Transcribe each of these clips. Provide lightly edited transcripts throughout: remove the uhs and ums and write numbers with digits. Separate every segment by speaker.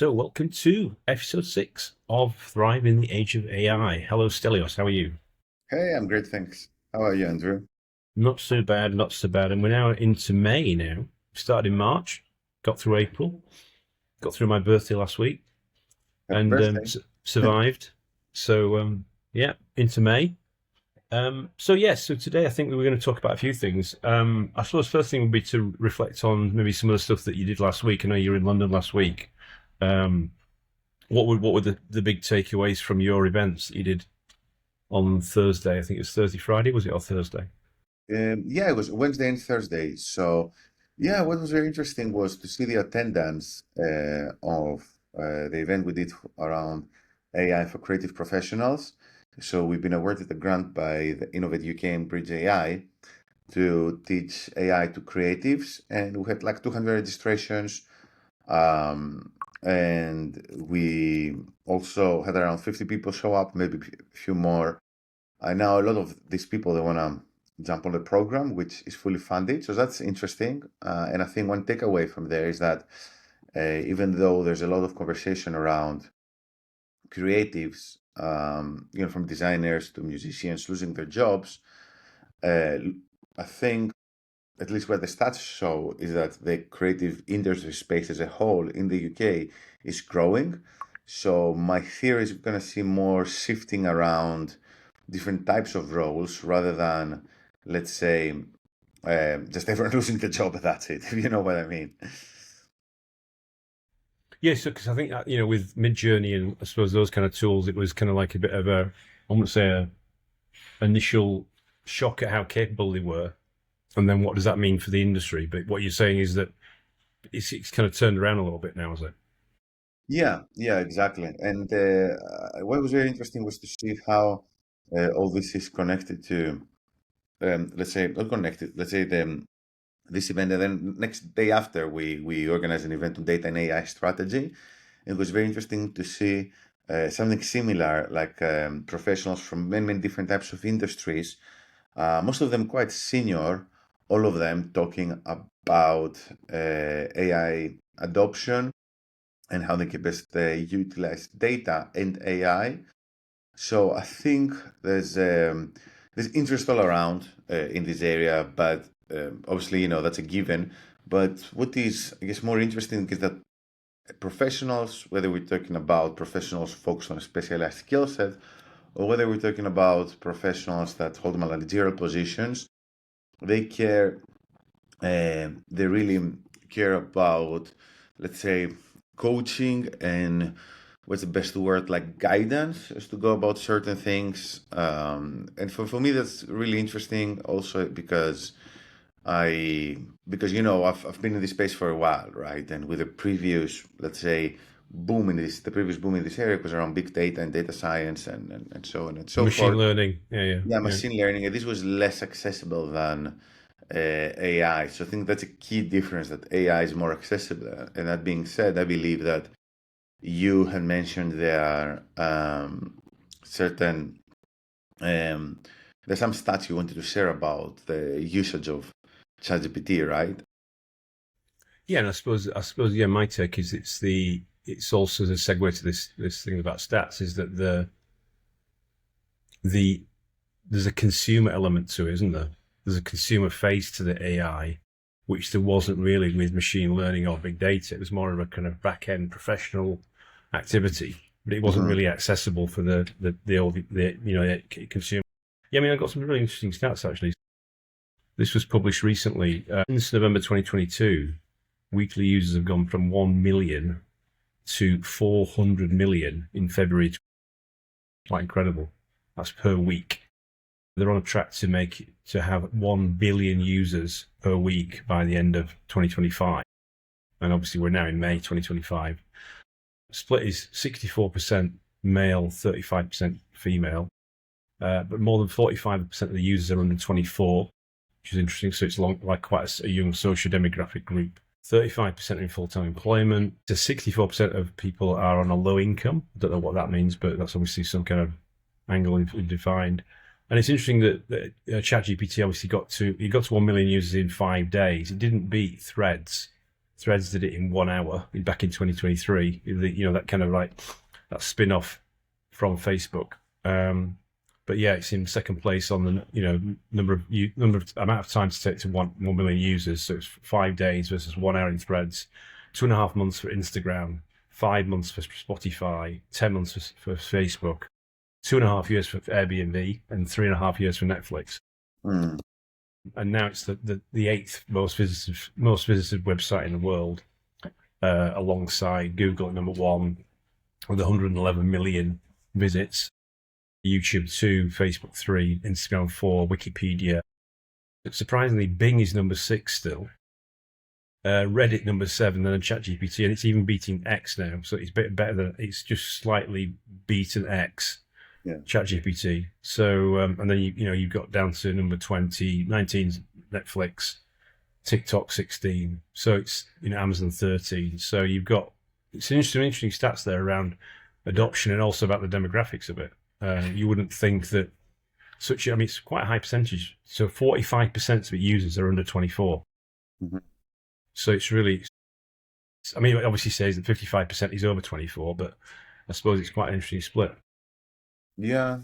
Speaker 1: So, welcome to episode 6 of Thrive in the Age of AI. Hello, Stelios. How are you?
Speaker 2: Hey, I'm great, thanks. How are you, Andrew?
Speaker 1: Not so bad, not so bad. And we're now into May now. Started in March, got through April, got through my birthday last week,
Speaker 2: Happy
Speaker 1: and
Speaker 2: birthday.
Speaker 1: survived. So, yeah, into May. So today I think we were going to talk about a few things. I suppose first thing would be to reflect on maybe some of the stuff that you did last week. I know you were in London last week. Um, what were the big takeaways from your events that you did on Thursday? I think it was Thursday, Friday, was it, or Thursday?
Speaker 2: Yeah, it was Wednesday and Thursday. So, yeah, what was very interesting was to see the attendance of the event we did around AI for creative professionals. So, we've been awarded a grant by the Innovate UK and Bridge AI to teach AI to creatives, and we had like 200 registrations. Um, and we also had around 50 people show up, maybe a few more. I know a lot of these people they want to jump on the program, which is fully funded, so that's interesting. And I think one takeaway from there is that even though there's a lot of conversation around creatives, from designers to musicians losing their jobs, uh, I think at least what the stats show is that the creative industry space as a whole in the UK is growing. So my theory is we're going to see more shifting around different types of roles rather than, let's say, just everyone losing the job. That's it. If you know what I mean.
Speaker 1: Yeah, so because I think that, with Midjourney and I suppose those kind of tools, it was kind of like a bit of a, I wouldn't say a initial shock at how capable they were, and then what does that mean for the industry? But what you're saying is that it's kind of turned around a little bit now, is it?
Speaker 2: Yeah, yeah, exactly. And what was very interesting was to see how all this is connected to, let's say, not connected, let's say this event, and then next day after we organized an event on data and AI strategy. It was very interesting to see something similar, like professionals from many different types of industries, most of them quite senior, all of them talking about AI adoption and how they can best utilize data and AI. So I think there's interest all around in this area, but obviously, that's a given. But what is, I guess, more interesting is that professionals, whether we're talking about professionals focused on a specialized skill set, or whether we're talking about professionals that hold managerial positions, they care. They really care about, let's say, coaching and what's the best word, like guidance as to go about certain things. And for me, that's really interesting also because I've been in this space for a while, right? And with the previous, let's say, the previous boom in this area was around big data and data science and so on and so
Speaker 1: Machine
Speaker 2: forth.
Speaker 1: learning, yeah, yeah,
Speaker 2: Yeah,
Speaker 1: yeah.
Speaker 2: machine learning, and this was less accessible than AI. So I think that's a key difference, that AI is more accessible. And that being said, I believe that you had mentioned there are certain um, there's some stats you wanted to share about the usage of ChatGPT, right?
Speaker 1: Yeah, and I suppose, yeah. My take is it's also the segue to this thing about stats is that the there's a consumer element to it, isn't there? There's a consumer face to the AI, which there wasn't really with machine learning or big data. It was more of a kind of back end professional activity, but it wasn't
Speaker 2: Hmm.
Speaker 1: really accessible for the consumer. Yeah, I mean, I got some really interesting stats actually. This was published recently. Since November 2022, weekly users have gone from 1 million to 400 million in February. Quite incredible. That's per week. They're on a track to have 1 billion users per week by the end of 2025. And obviously, we're now in May 2025. Split is 64% male, 35% female. But more than 45% of the users are under 24, which is interesting. So it's like quite a young socio-demographic group. 35% in full-time employment. So 64% of people are on a low income. I don't know what that means, but that's obviously some kind of angle defined. And it's interesting that ChatGPT obviously got to 1 million users in 5 days. It didn't beat Threads. Threads did it in 1 hour back in 2023. That kind of like that spin off from Facebook. But yeah, it's in second place on the number of amount of time to take to 1 million users. So it's 5 days versus 1 hour in Threads, 2.5 months for Instagram, 5 months for Spotify, 10 months for Facebook, 2.5 years for Airbnb, and 3.5 years for Netflix.
Speaker 2: Mm.
Speaker 1: And now it's the eighth most visited website in the world, alongside Google at number one with 111 million visits, YouTube 2, Facebook 3, Instagram 4, Wikipedia. Surprisingly, Bing is number 6 still. Reddit number 7, then ChatGPT, and it's even beating X now. So it's better than it's just slightly beaten X.
Speaker 2: Yeah.
Speaker 1: ChatGPT. So and then you've got down to number 20, 19 Netflix, TikTok 16. So it's Amazon 13. So you've got some interesting stats there around adoption and also about the demographics of it. You wouldn't think that it's quite a high percentage. So 45% of its users are under 24.
Speaker 2: Mm-hmm.
Speaker 1: So it's really, it obviously says that 55% is over 24, but I suppose it's quite an interesting split.
Speaker 2: Yeah,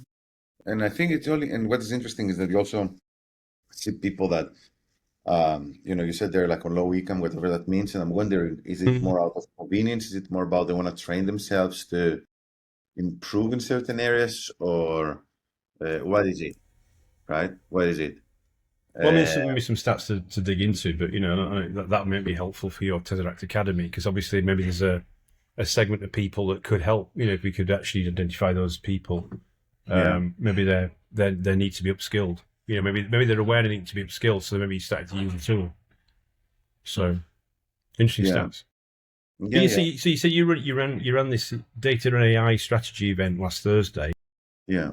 Speaker 2: and I think it's only, and what is interesting is that you also see people that, you said they're like on low income, whatever that means, and I'm wondering, is it more out of convenience? Is it more about they want to train themselves to improve in certain areas, or what is it, right? What is it?
Speaker 1: Well, maybe some stats to dig into, but that might be helpful for your Tesseract Academy, because obviously maybe there's a segment of people that could help. If we could actually identify those people, maybe they need to be upskilled. Maybe they're aware they need to be upskilled, so maybe you started to use the tool. So interesting stats.
Speaker 2: Yeah,
Speaker 1: So you said you ran this data and AI strategy event last Thursday.
Speaker 2: Yeah.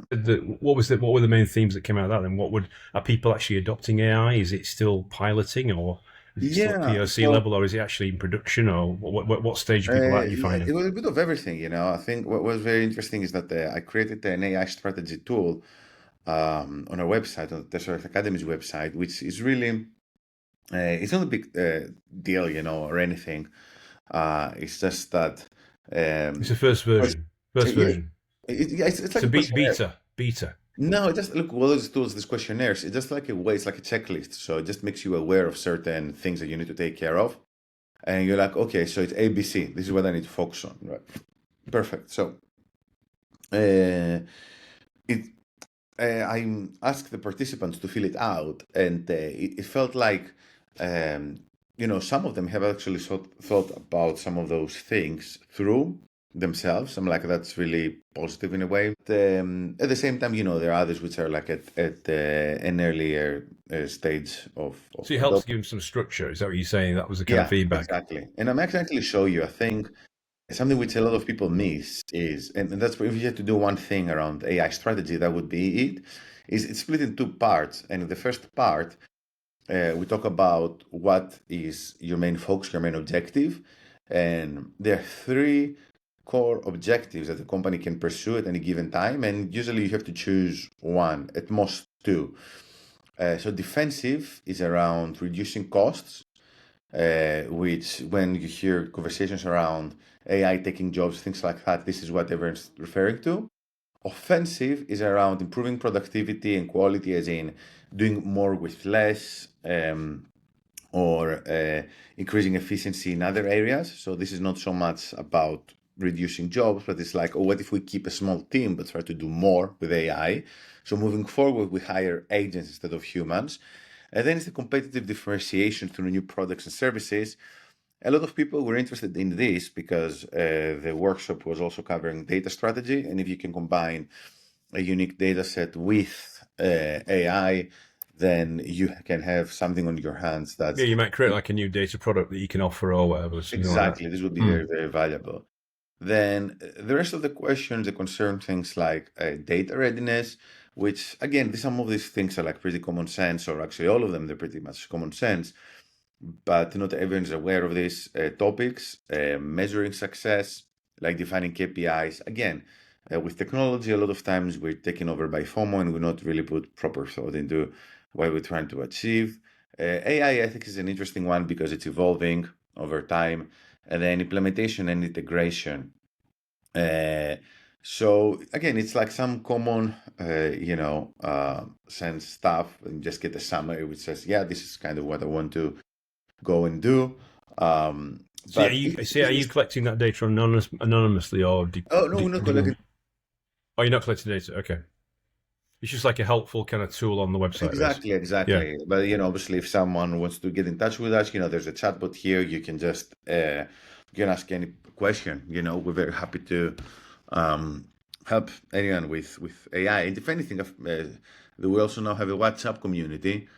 Speaker 1: What were the main themes that came out of that? Then are people actually adopting AI? Is it still piloting, or is it still POC level, or is it actually in production, or what stage are people at, you finding?
Speaker 2: It was a bit of everything. I think what was very interesting is that I created an AI strategy tool on our website, on the Tesseract Academy's website, which is really it's not a big deal, or anything. It's just that
Speaker 1: it's the first version.
Speaker 2: It's like
Speaker 1: a beta.
Speaker 2: No, it just look, all those tools, these questionnaires, it's just like it's like a checklist. So it just makes you aware of certain things that you need to take care of. And you're like, okay, so it's ABC. This is what I need to focus on, right? Perfect. So I asked the participants to fill it out, and it felt like, some of them have actually thought about some of those things through themselves. I'm like, that's really positive in a way. But, at the same time, there are others which are like at an earlier stage of.
Speaker 1: So it helps to give them some structure. Is that what you're saying? That was the kind of feedback.
Speaker 2: Exactly. And I'm actually show you, I think, something which a lot of people miss is, and that's if you had to do one thing around AI strategy, that would be it. It's split in two parts. And in the first part, we talk about what is your main focus, your main objective. And there are 3 core objectives that the company can pursue at any given time. And usually you have to choose one, at most 2. So defensive is around reducing costs, which when you hear conversations around AI taking jobs, things like that, this is what everyone's referring to. Offensive is around improving productivity and quality, as in doing more with less, or increasing efficiency in other areas. So this is not so much about reducing jobs, but it's like, what if we keep a small team but try to do more with AI? So moving forward, we hire agents instead of humans. And then it's the competitive differentiation through new products and services. A lot of people were interested in this because the workshop was also covering data strategy. And if you can combine a unique data set with AI, then you can have something on your hands that's...
Speaker 1: Yeah, you might create like a new data product that you can offer or whatever.
Speaker 2: Exactly. This would be very, very valuable. Then the rest of the questions, they concern things like data readiness, which, again, some of these things are like pretty common sense, or actually all of them, they're pretty much common sense. But not everyone is aware of these topics. Measuring success, like defining KPIs. Again, with technology, a lot of times we're taken over by FOMO and we not really put proper thought into what we're trying to achieve. AI ethics is an interesting one because it's evolving. over time, and then implementation and integration. So again, it's like some common, sense stuff, and just get a summary which says, yeah, this is kind of what I want to go and do.
Speaker 1: So
Speaker 2: But
Speaker 1: are you collecting that data anonymously, or
Speaker 2: oh no, we're not collecting.
Speaker 1: Oh, you're not collecting data. Okay, it's just like a helpful kind of tool on the website.
Speaker 2: Exactly, exactly.
Speaker 1: Yeah.
Speaker 2: But obviously, if someone wants to get in touch with us, there's a chatbot here. You can just you can ask any question. We're very happy to help anyone with AI. And if anything, we also now have a WhatsApp community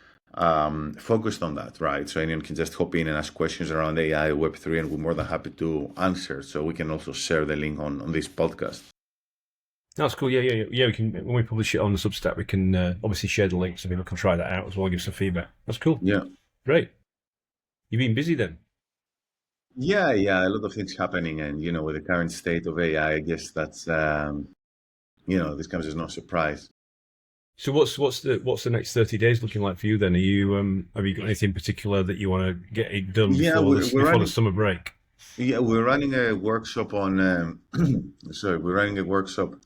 Speaker 2: focused on that, right? So anyone can just hop in and ask questions around AI, Web3, and we're more than happy to answer. So we can also share the link on this podcast.
Speaker 1: That's cool. Yeah. We can, when we publish it on the Substack, we can obviously share the link so people can try that out as well and give some feedback. That's cool.
Speaker 2: Yeah.
Speaker 1: Great. You've been busy then?
Speaker 2: Yeah, a lot of things happening, and with the current state of AI, I guess that's this comes as no surprise.
Speaker 1: So what's the next 30 days looking like for you then? Are you have you got anything particular that you want to get it done before the summer break?
Speaker 2: Yeah, we're running a workshop on we're running a workshop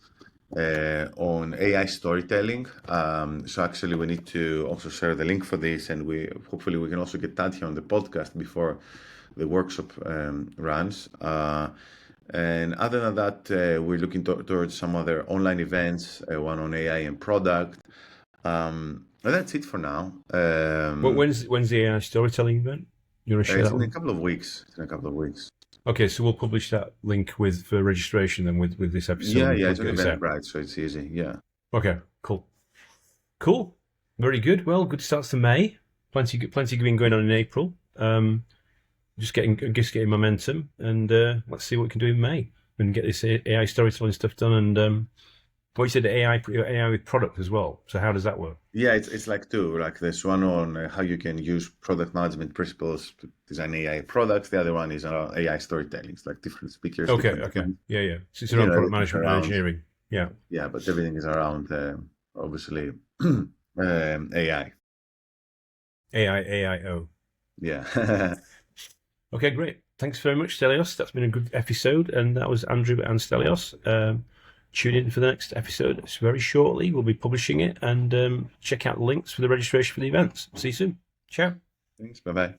Speaker 2: on AI storytelling. So actually, we need to also share the link for this, and hopefully we can also get that here on the podcast before the workshop runs. And other than that, we're looking towards some other online events, one on AI and product. And that's it for now.
Speaker 1: When's the AI storytelling event? You want to share that
Speaker 2: in a couple of weeks.
Speaker 1: Okay, so we'll publish that link for registration then with this episode.
Speaker 2: Yeah, it's an Eventbrite, so it's easy. Yeah.
Speaker 1: Okay, cool. Very good. Well, good starts to May. Plenty going on in April. Just getting momentum, and let's see what we can do in May and get this AI storytelling stuff done. And what you said, AI with product as well. So how does that work?
Speaker 2: Yeah, it's like two. Like there's one on how you can use product management principles to design AI products. The other one is AI storytelling. It's like different speakers.
Speaker 1: Okay. Yeah. So it's around product management and engineering. Yeah.
Speaker 2: Yeah, but everything is around obviously AI.
Speaker 1: AIO.
Speaker 2: Yeah.
Speaker 1: Okay, great. Thanks very much, Stelios. That's been a good episode, and that was Andrew and Stelios. Tune in for the next episode. It's very shortly. We'll be publishing it, and check out the links for the registration for the events. See you soon. Ciao.
Speaker 2: Thanks. Bye-bye.